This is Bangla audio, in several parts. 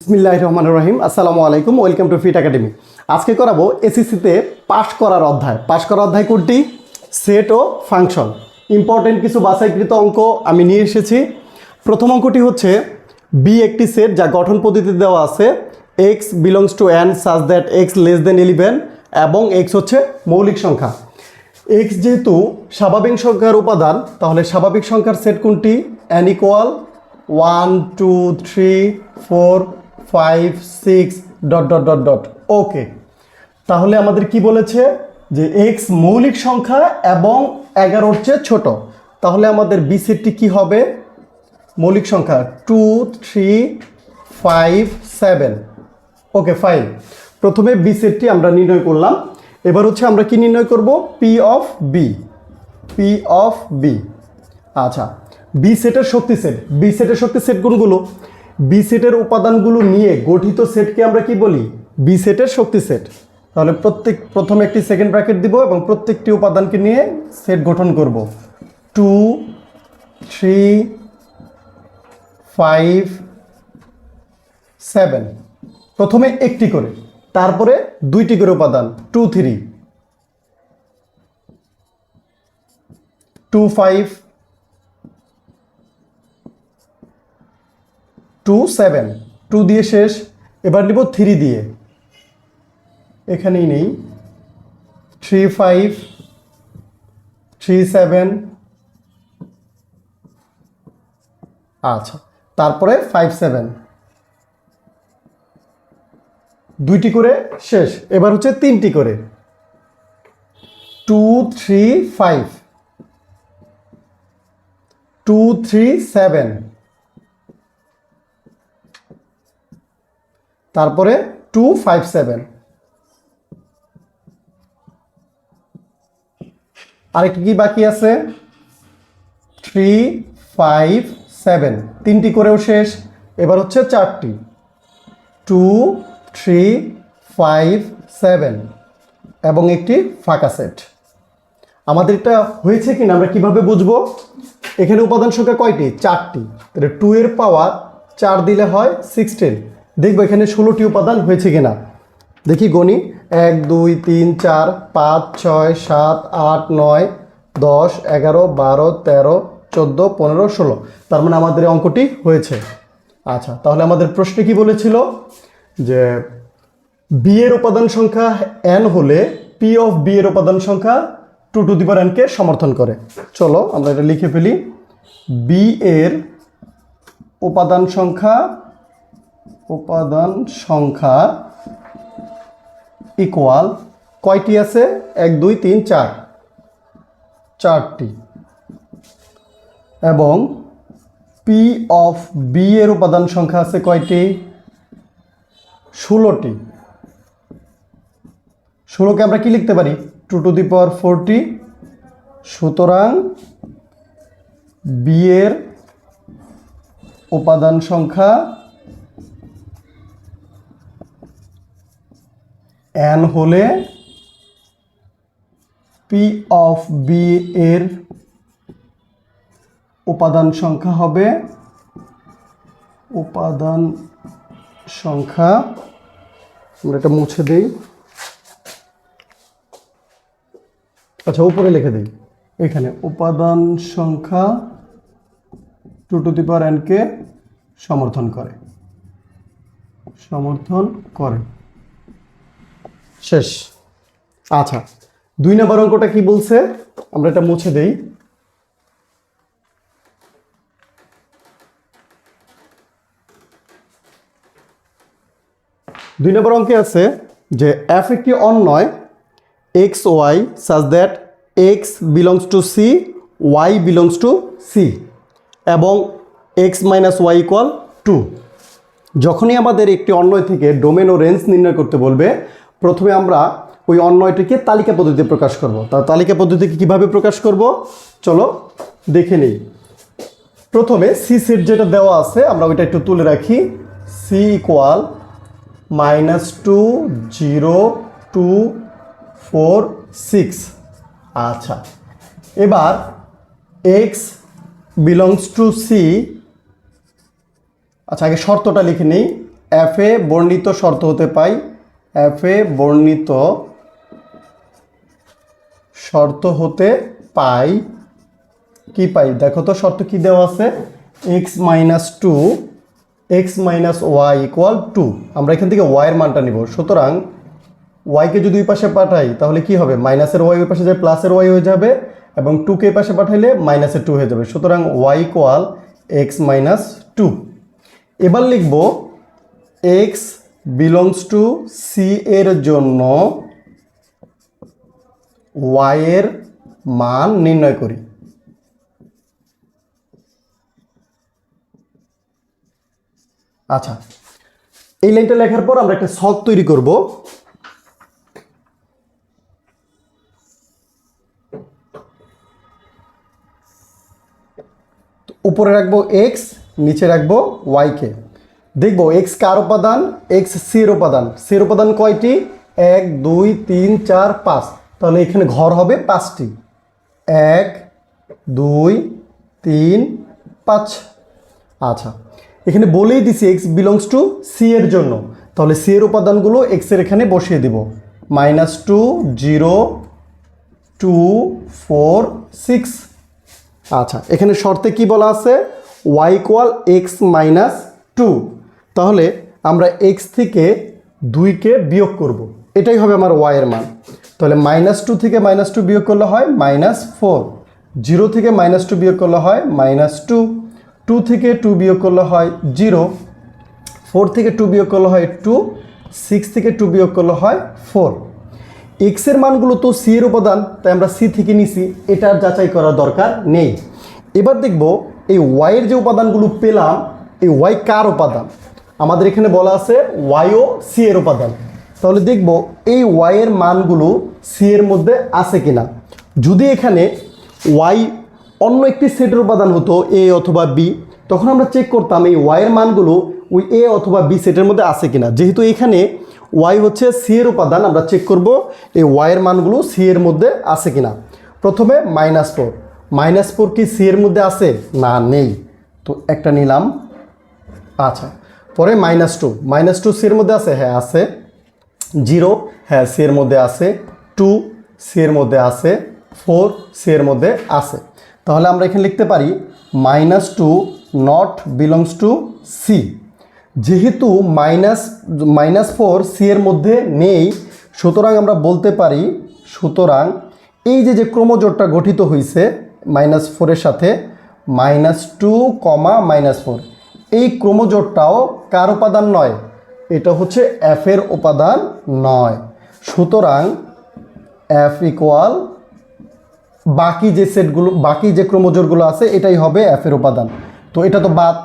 বিসমিল্লাহির রহমানির রহিম। আসসালামু আলাইকুম, ওয়েলকাম টু ফিট একাডেমি। আজকে করাবো এসএসসিতে পাশ করার অধ্যায় কোনটি? সেট ও ফাংশন। ইম্পর্টেন্ট কিছু বাছাইকৃত অঙ্ক আমি নিয়ে এসেছি। প্রথম অঙ্কটি হচ্ছে বি একটি সেট যা গঠন পদ্ধতি দেওয়া আছে এক্স বিলংস টু এন সাজ দ্যাট এক্স লেস দেন 11 এবং এক্স হচ্ছে মৌলিক সংখ্যা। এক্স যেহেতু স্বাভাবিক সংখ্যার উপাদান, তাহলে স্বাভাবিক সংখ্যার সেট কোনটি? N equal 1 2 3 4 5 6 dot dot dot dot. Okay, তাহলে আমাদের কি বলেছে যে এক্স মৌলিক সংখ্যা এবং 11 হচ্ছে ছোট। তাহলে আমাদের বি সেটটি কি হবে? মৌলিক সংখ্যা 2 3 5 7। ওকে ফাইন, প্রথমে বি সেটটি আমরা নির্ণয় করলাম। এবার হচ্ছে আমরা কি নির্ণয় করব? P of B. P of B. আচ্ছা, বি সেটের শক্তি সেট। বি সেটের শক্তি সেট কোনগুলো? বি সেটের উপাদানগুলো নিয়ে গঠিত সেটকে আমরা কি বলি? বি সেটের শক্তি সেট। তাহলে প্রথমে একটি সেকেন্ড ব্র্যাকেট দিব এবং প্রত্যেকটি উপাদানকে নিয়ে সেট গঠন করব। 2 3 5 7, প্রথমে একটি করে, তারপরে দুইটি করে উপাদান 2 3 2 5 2 7, 2 দিয়ে শেষ। এবার নিব 3 দিয়ে, এখানেই নেই 3 5 3 7। আচ্ছা, তারপরে 5 7, দুইটি করে শেষ। এবার হচ্ছে তিনটি করে 2 3 5 2 3 7, তারপরে 2 5 7। আরেকটি কি বাকি আছে? 3 5 7, তিনটি করেও শেষ। এবার হচ্ছে চারটি 2 3 5 7 এবং একটি ফাঁকা সেট। আমাদের এটা হয়েছে কিনা আমরা কিভাবে বুঝবো? এখানে উপাদান সংখ্যা কয়টি? 4টি। তাহলে 2 এর পাওয়ার 4 দিলে হয় 16। দেখবো এখানে 16টি উপাদান হয়েছে কিনা। দেখি গণি, 1 2 3 4 5 6 7 8 9 10 11 12 13 14 15 16। তার মানে আমাদের এই অঙ্কটি হয়েছে। আচ্ছা, তাহলে আমাদের প্রশ্নে কি বলেছিল যে বি এর উপাদান সংখ্যা n হলে পি অফ বি এর উপাদান সংখ্যা 2 টু দি পাওয়ার n কে সমর্থন করে। চলো আমরা এটা লিখে ফেলি। বি এর উপাদান সংখ্যা ইকুয়াল কয়টি আছে? 1 2 3 4, 4টি। এবং পি অফ বি এর উপাদান সংখ্যা আছে কয়টি? 16টি। 16কে আমরা কি লিখতে পারি? 2 টু দি পাওয়ার 40। সুতরাং বি এর উপাদান সংখ্যা n হলে পি অফ বি এর উপাদান সংখ্যা হবে আমরা এটা মুছে দিই। আচ্ছা, উপরে লিখে দিই, এখানে উপাদান সংখ্যা 2 টু দি পাওয়ার n কে সমর্থন করে। শেষ। আচ্ছা, 2 নম্বর অঙ্কটা কি বলছে? আমরা এটা মুছে দেই। 2 নম্বর অঙ্কে আছে যে f একটি অন্বয় x y such that x belongs to c, y belongs to c এবং এক্স মাইনাস ওয়াই ইকুয়াল 2। যখনই আমাদের একটি অন্বয় থেকে ডোমেন ও রেঞ্জ নির্ণয় করতে বলবে, প্রথমে আমরা ওই অন্বয়টিকে তালিকা পদ্ধতিতে প্রকাশ করব। তার তালিকা পদ্ধতিকে কিভাবে প্রকাশ করব চলো দেখে নেই। প্রথমে সি সেট যেটা দেওয়া আছে আমরা ওইটা একটু তুলে রাখি। C equal -2 0 2 4 6। আচ্ছা, এবার এক্স বিলংস টু সি। আচ্ছা, আগে শর্তটা লিখে নেই। এফ এ বর্ণিত শর্ত হতে পাই, এফ এ বর্ণিত শর্ত হতে পাই, কি পাই দেখো তো, শর্ত কি দেওয়া আছে, X minus two X minus Y equal two. আমরা এখান থেকে ওয়াইয়ের মানটা নিব, সুতরাং ওয়াইকে যদি ওই পাশে পাঠাই তাহলে কি হবে, মাইনাসের ওয়াই ওই পাশে যায় প্লাসের ওয়াই হয়ে যাবে, এবং টুকে এই পাশে পাঠাইলে মাইনাসের টু হয়ে যাবে, সুতরাং Y equal X minus two. এবার লিখব এক্স বিলংস টু সি এর জন্য ওয়াই এর মান নির্ণয় করি। আচ্ছা, এই লাইনটা লেখার পর আমরা একটা ছক তৈরি করব। উপরে রাখবো এক্স, নিচে রাখবো ওয়াইকে। দেখবো এক্স কার উপাদান, এক্স সি এর উপাদান। সি এর উপাদান কয়টি, 1 2 3 4 5, তাহলে এখানে ঘর হবে 5টি, 1 2 3 5। আচ্ছা, এখানে বলেই দিছি এক্স বিলংস টু সি এর জন্য, তাহলে সি এর উপাদানগুলো এক্স এর এখানে বসিয়ে দিব, -2 0 2 4 6। আচ্ছা, এখানে শর্তে কি বলা আছে, Y equal X minus two, তাহলে আমরা এক্স থেকে 2কে বিয়োগ করব, এটাই হবে আমার ওয়াই এর মান। তাহলে -2 থেকে -2 বিয়োগ করলে হয় -4, 0 থেকে -2 বিয়োগ করলে হয় -2, 2 থেকে 2 বিয়োগ করলে হয় 0, 4 থেকে 2 বিয়োগ করলে হয় 2, 6 থেকে 2 বিয়োগ করলে হয় 4। এক্স এর মানগুলো তো সি এর উপাদান, তাই আমরা সি থেকে নিছি, এটার যাচাই করার দরকার নেই। এবার দেখব এই ওয়াইয়ের যে উপাদানগুলো পেলাম, এই ওয়াই কার উপাদান, আমাদের এখানে বলা আছে ওয়াই ও সি এর উপাদান। তাহলে দেখব এই ওয়াইয়ের মানগুলো সি এর মধ্যে আছে কিনা। যদি এখানে ওয়াই অন্য একটি সেটের উপাদান হতো, এ অথবা বি, তখন আমরা চেক করতাম এই ওয়াইয়ের মানগুলো ওই এ অথবা বি সেটের মধ্যে আছে কিনা। যেহেতু এখানে ওয়াই হচ্ছে সি এর উপাদান, আমরা চেক করব এই ওয়াইয়ের মানগুলো সি এর মধ্যে আছে কিনা। প্রথমে -4, -4 কি সি এর মধ্যে আছে, না নেই, তো একটা নিলাম। আচ্ছা, পরে -2 সি এর মধ্যে আছে, হ্যাঁ আছে। 0, হ্যাঁ সি এর মধ্যে আছে। 2 সি এর মধ্যে আছে। 4 সি এর মধ্যে আছে। তাহলে আমরা এখানে লিখতে পারি -2 নট বিলংস টু সি। যেহেতু -4 সি এর মধ্যে নেই, সুতরাং আমরা বলতে পারি, সুতরাং এই যে ক্রমজোড়টা গঠিত হয়েছে -4 এর সাথে -2, -4, এই ক্রমজোড়টাও কার উপাদান নয়, এটা হচ্ছে এফ এর উপাদান নয়। সুতরাং এফ ইকুয়াল বাকি যে সেটগুলো, বাকি যে ক্রমজোড়গুলো আছে এটাই হবে এফ এর উপাদান। তো এটা তো বাদ,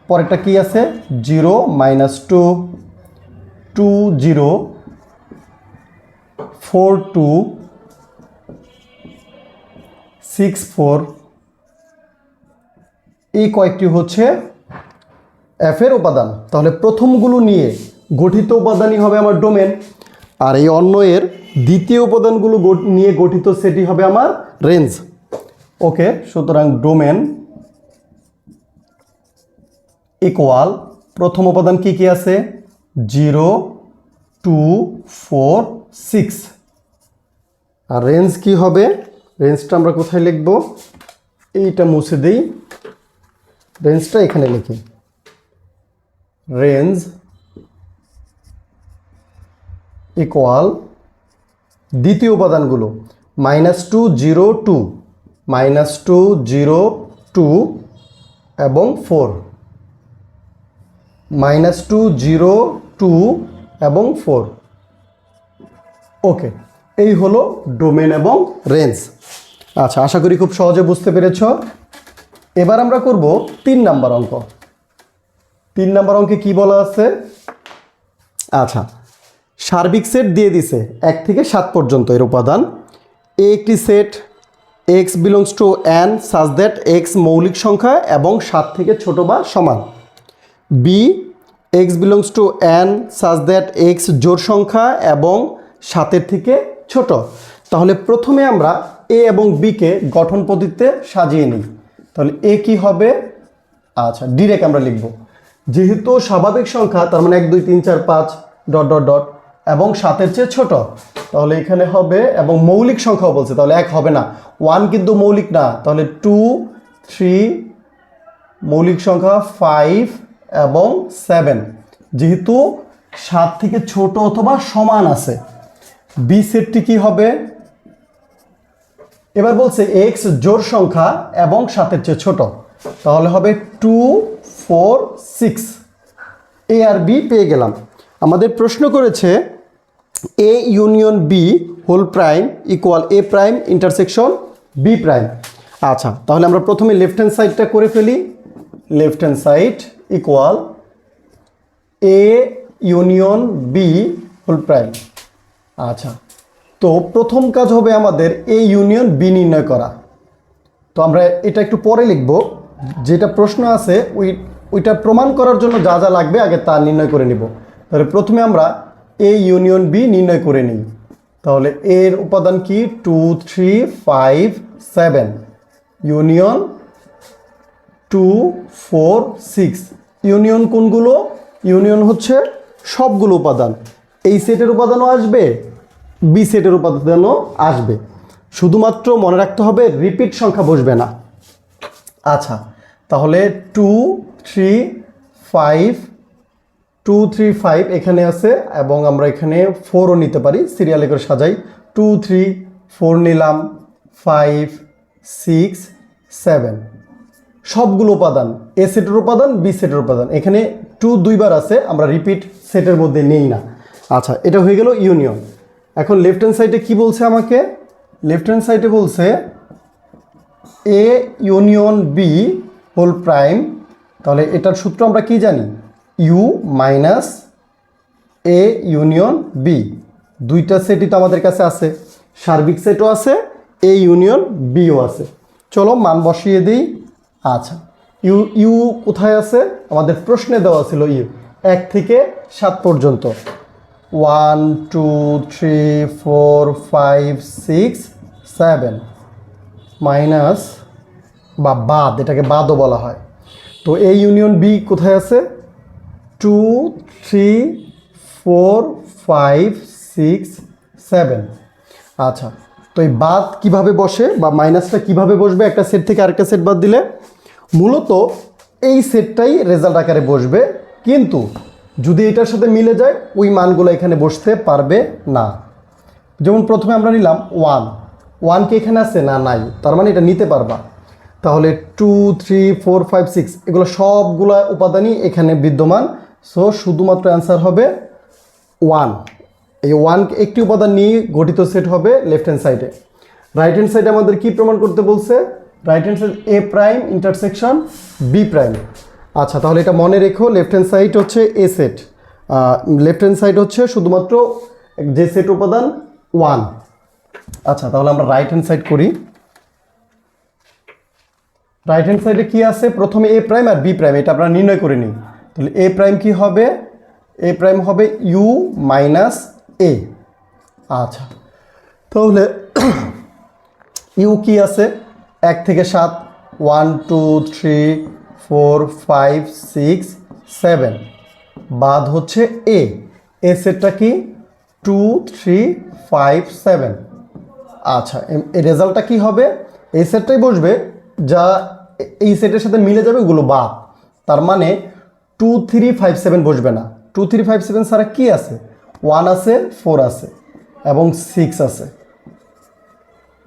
পরেরটা কি আছে, 0 -2 2 0 4 2 6 4, এই কয়েকটি হচ্ছে এফ এর উপাদান। তাহলে প্রথমগুলো নিয়ে গঠিত উপাদানই হবে আমার ডোমেন, আর এই অন্য এর দ্বিতীয় উপাদানগুলো নিয়ে গঠিত সেটি হবে আমার রেঞ্জ। ওকে, সুতরাং ডোমেন ইকুয়াল প্রথম উপাদান কি কি আছে, 0 2 4 6, আর রেঞ্জ কি হবে, রেঞ্জটা আমরা কোথায় লিখব, এইটা মুছে দিই, রেঞ্জটা এখানে লিখি। রেঞ্জ ইকুয়াল দ্বিতীয় উপাদানগুলো -2 0 2, -2 0 2 এবং 4, -2 0 2 এবং 4। ওকে, এই হলো ডোমেন এবং রেঞ্জ। আচ্ছা, আশা করি খুব সহজে বুঝতে পেরেছ। এবার আমরা করব 3 নাম্বার অঙ্ক। 3 নাম্বার অঙ্কে কি বলা আছে, আচ্ছা, সার্বিক সেট দিয়ে দিছে 1 থেকে 7 পর্যন্ত এর উপাদান। এ একটি set x belongs to n such that x মৌলিক সংখ্যা এবং 7 থেকে ছোট বা সমান। B x belongs to n such that x জোড় সংখ্যা এবং 7 থেকে ছোট। তাহলে প্রথমে আমরা এ এবং বিকে গঠন পদ্ধতিতে সাজিয়ে নিই। তাহলে এ কি হবে, আচ্ছা ডিরেক্ট আমরা লিখব যেহেতু স্বাভাবিক সংখ্যা তার মানে 1 2 3 4 5 ডট ডট ডট এবং 7-এর চেয়ে ছোট, তাহলে এখানে হবে, এবং মৌলিক সংখ্যাও বলছে, তাহলে 1 হবে না। 1 কিন্তু মৌলিক না, তাহলে 2 3 মৌলিক সংখ্যা 5 এবং 7 যেহেতু 7 থেকে ছোট অথবা সমান আছে। বি সেটটি কি হবে? এবার বলছে এক্স জোড় সংখ্যা এবং 7-এর চেয়ে ছোট, তাহলে হবে 2 4 6। এ আর বি পেয়ে গেলাম। আমাদের প্রশ্ন করেছে A union B whole prime equal A prime intersection B prime. আচ্ছা, তাহলে আমরা প্রথমে লেফট হ্যান্ড সাইডটা করে ফেলি। Left hand side equal A union B whole prime. আচ্ছা, তো প্রথম কাজ হবে আমাদের এ ইউনিয়ন বি নির্ণয় করা। তো আমরা এটা একটু পরে লিখব, যেটা প্রশ্ন আছে ওইটা প্রমাণ করার জন্য যা যা লাগবে আগে তা নির্ণয় করে নিব। তাহলে প্রথমে আমরা এ ইউনিয়ন বি নির্ণয় করে নিই। তাহলে এর উপাদান কি? 2 3 5 7 ইউনিয়ন 2 4 6। ইউনিয়ন কোনগুলো? ইউনিয়ন হচ্ছে সবগুলো উপাদান। এই সেটের উপাদানও আসবে, বি সেটের উপাদানও আসবে, শুধুমাত্র মনে রাখতে হবে রিপিট সংখ্যা বসবে না। আচ্ছা, তাহলে 2 3 5 2 3 5 এখানে আছে, এবং আমরা এখানে 4ও নিতে পারি, সিরিয়ালে করে সাজাই। 2 3 4 নিলাম, 5 6 7 সবগুলো উপাদান, এ সেটের উপাদান বি সেটের উপাদান। এখানে 2 দুইবার আছে, আমরা রিপিট সেটের মধ্যে নেই না। আচ্ছা, এটা হয়ে গেল ইউনিয়ন। এখন লেফট হ্যান্ড সাইডে কি বলছে আমাকে? লেফট হ্যান্ড সাইডে বলছে A union B whole prime. তাহলে এটার সূত্র আমরা কি জানি? U minus A union B. দুইটা সেটই তো আমাদের কাছে আছে, সার্বিক সেটও আছে, এ ইউনিয়ন বিও আছে। চলো মান বসিয়ে দিই। আচ্ছা, ইউ ইউ কোথায় আছে? আমাদের প্রশ্নে দেওয়া ছিল ইউ 1 থেকে 7 পর্যন্ত। 1 2 3 4 5 6 7 মাইনাস বা বাদ, এটাকে বাদও বলা হয়। তো এ ইউনিয়ন বি কোথায় আছে? 2 3 4 5 6 7। আচ্ছা, তো এই বাদ কিভাবে বসে বা মাইনাসটা কিভাবে বসবে একটা সেট থেকে আরেকটা সেট বাদ দিলে? মূলত এই সেটটাই রেজাল্ট আকারে বসবে, কিন্তু যদি এটার সাথে মিলে যায় ওই মানগুলো এখানে বসতে পারবে না। যেমন প্রথমে আমরা নিলাম 1 কি এখানে আছে? না, নাই, তার মানে এটা নিতে পারবা। তাহলে 2 3 4 5 6 এগুলো সবগুলা উপাদানই এখানে বিদ্যমান, সো শুধুমাত্র অ্যান্সার হবে 1। এই 1 একটি উপাদান নিয়ে গঠিত সেট হবে লেফট হ্যান্ড সাইডে। রাইট হ্যান্ড সাইডে আমাদের কি প্রমাণ করতে বলছে? রাইট হ্যান্ড সাইড এ প্রাইম ইন্টারসেকশন বি প্রাইম। আচ্ছা, তাহলে এটা মনে রেখো, লেফট হ্যান্ড সাইড হচ্ছে এ সেট, লেফট হ্যান্ড সাইড হচ্ছে শুধুমাত্র যে সেট উপাদান 1। আচ্ছা, তাহলে আমরা রাইট হ্যান্ড সাইড করি। রাইট হ্যান্ড সাইডে কি আছে? প্রথমে এ প্রাইম আর বি প্রাইম, এটা আমরা নির্ণয় করে নিই। তাহলে এ প্রাইম কি হবে? এ প্রাইম হবে ইউ মাইনাস এ। আচ্ছা, তাহলে ইউ কি আছে? 1 থেকে 7 1 2 3 4 5 6 7 বাদ হচ্ছে এ। এ সেটটা কি? 2 3 5 7। আচ্ছা, এই রেজাল্টটা কি হবে? এই সেটটাই বসবে, যা এই সেটের সাথে মিলে যাবে ওগুলো বাদ। তার মানে 2 3 5 7 বসবে না। 2 3 5 7 ছাড়া কি আছে? 1 আছে, 4 আছে এবং 6 আছে।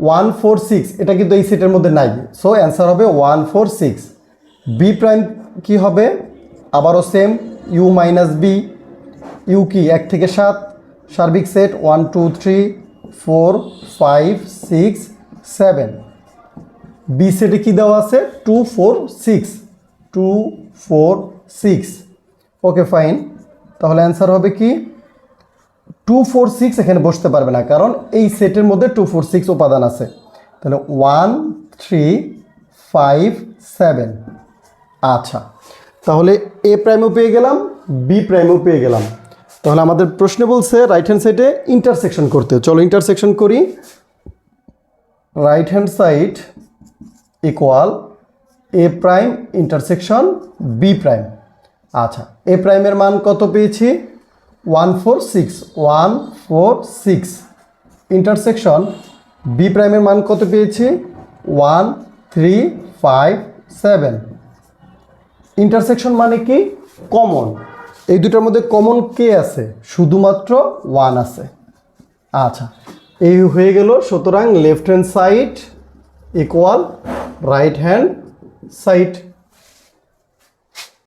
1 4 6 এটা কিন্তু এই সেটের মধ্যে নাই, সো অ্যান্সার হবে 1 4 6। বি প্রাইম কি হবে? আবারও same, U minus B. U কি? 1 থেকে 7 সার্বিক সেট 1 2 3 4 5 6 7। বি সেটে কি দেওয়া আছে? 2 4 6 2 4 6। ওকে ফাইন, তাহলে অ্যান্সার হবে কি? 2 4 6 এখানে বসতে পারবে না, কারণ এই সেটের মধ্যে 2 4 6 উপাদান আছে। তাহলে 1 3 5 7। আচ্ছা, তাহলে এ প্রাইমও পেয়ে গেলাম, বি প্রাইমও পেয়ে গেলাম। তাহলে আমাদের প্রশ্নে বলছে রাইট হ্যান্ড সাইডে ইন্টারসেকশন করতে। চলো ইন্টারসেকশন করি। Right hand side equal A prime intersection B prime. আচ্ছা এ প্রাইমের মান কত পেয়েছি 146 ইন্টারসেকশন বি প্রাইমের মান কত পেয়েছি 1357 ইন্টারসেকশন মানে কি কমন এই দুটার মধ্যে কমন কে আছে শুধুমাত্র 1 আছে আচ্ছা এই হয়ে গেল সুতরাং left hand side equal right hand side